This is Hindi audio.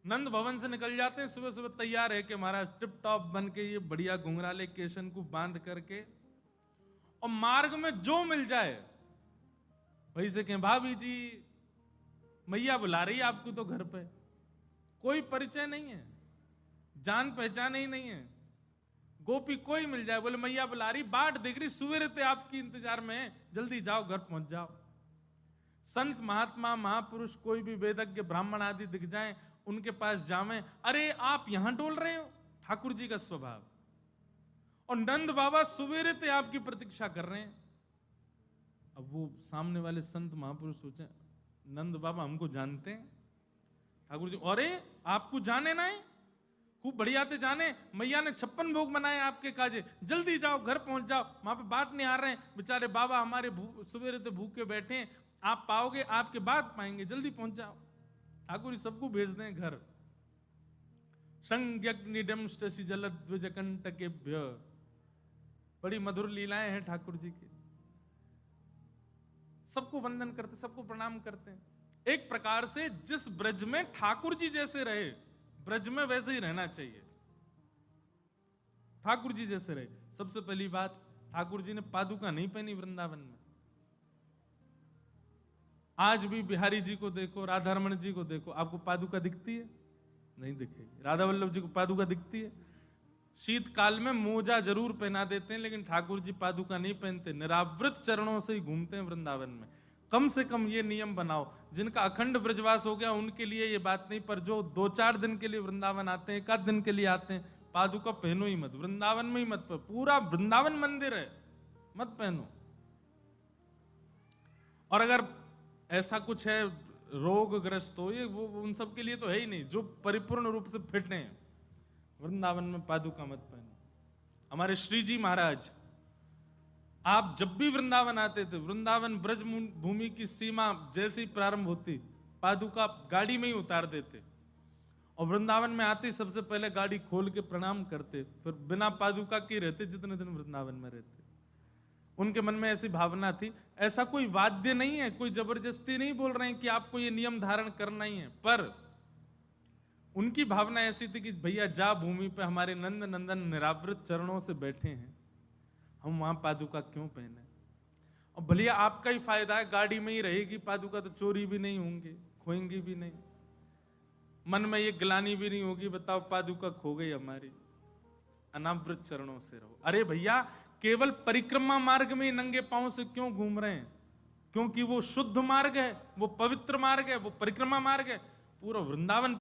नंद भवन से निकल जाते हैं सुबह सुबह तैयार है कि महाराज टिप टॉप बन के ये बढ़िया घुंघराले केशन को बांध करके, और मार्ग में जो मिल जाए वही से कहें भाभी जी मैया बुला रही है आपको तो घर पे, कोई परिचय नहीं है, जान पहचान ही नहीं है, गोपी कोई मिल जाए बोले मैया बुला रही, बाट देख रही, सवेरे ते आपकी इंतजार में है, जल्दी जाओ घर पहुंच जाओ। संत महात्मा महापुरुष कोई भी वेदज्ञ ब्राह्मण आदि दिख जाएं, उनके पास जावें, अरे आप यहां डोल रहे हो, ठाकुर जी का स्वभाव। और नंद बाबा सवेरे ते आपकी प्रतीक्षा कर रहे हैं। अब वो सामने वाले संत महापुरुष सोचे नंद बाबा हमको जानते हैं, ठाकुर जी अरे आपको जाने ना है, खूब बढ़िया थे जाने, मैया ने 56 भोग बनाए आपके काजे, जल्दी जाओ घर पहुंच जाओ, वहां पे बाट नहीं आ रहे हैं बेचारे बाबा हमारे सवेरे तो भूखे बैठे हैं, आप पाओगे आपके बाद पाएंगे, जल्दी पहुंच जाओ। ठाकुर जी सबको भेज दें घर। संज्ञग्निडम शशि जलद्विजकंटकेभ्य, बड़ी मधुर लीलाएं हैं ठाकुर जी की। सबको वंदन करते, सबको प्रणाम करते हैं। एक प्रकार से जिस ब्रज में ठाकुर जी जैसे रहे, ब्रज में वैसे ही रहना चाहिए, ठाकुर जी जैसे रहे। सबसे पहली बात, ठाकुर जी ने पादुका नहीं पहनी वृंदावन में। आज भी बिहारी जी को देखो, राधा रमण जी को देखो, आपको पादुका दिखती है? नहीं दिखेगी। राधा वल्लभ जी को पादुका दिखती है? शीतकाल में मोजा जरूर पहना देते हैं, लेकिन ठाकुर जी पादुका नहीं पहनते, निरावृत चरणों से ही घूमते हैं वृंदावन में। कम से कम ये नियम बनाओ, जिनका अखंड ब्रजवास हो गया उनके लिए ये बात नहीं, पर जो 2-4 दिन के लिए वृंदावन आते हैं, 1 दिन के लिए आते हैं, पादुका पहनो ही मत, वृंदावन में ही मत पहनो, पूरा वृंदावन मंदिर है, मत पहनो। और अगर ऐसा कुछ है रोगग्रस्त हो, ये वो उन सब के लिए तो है ही नहीं, जो परिपूर्ण रूप से फिट हैं, वृंदावन में पादुका मत पहनो। हमारे श्री जी महाराज, आप जब भी वृंदावन आते थे, वृंदावन ब्रज भूमि की सीमा जैसी प्रारंभ होती, पादुका गाड़ी में ही उतार देते, और वृंदावन में आते सबसे पहले गाड़ी खोल के प्रणाम करते, फिर बिना पादुका के रहते जितने दिन वृंदावन में रहते। उनके मन में ऐसी भावना थी। ऐसा कोई वाद्य नहीं है, कोई जबरदस्ती नहीं बोल रहे हैं कि आपको ये नियम धारण करना ही है, पर उनकी भावना ऐसी थी कि भैया जा भूमि पे हमारे नंद नंदन निरावृत चरणों से बैठे हैं, हम वहां पादुका क्यों पहने। और भलिया आपका ही फायदा है, गाड़ी में ही रहेगी पादुका, तो चोरी भी नहीं होंगे, खोएंगी भी नहीं, मन में ये ग्लानी भी नहीं होगी, बताओ पादुका खो गई हमारी। अनावृत चरणों से रहो। अरे भैया केवल परिक्रमा मार्ग में नंगे पांव से क्यों घूम रहे हैं? क्योंकि वो शुद्ध मार्ग है, वो पवित्र मार्ग है, वो परिक्रमा मार्ग है। पूरा वृंदावन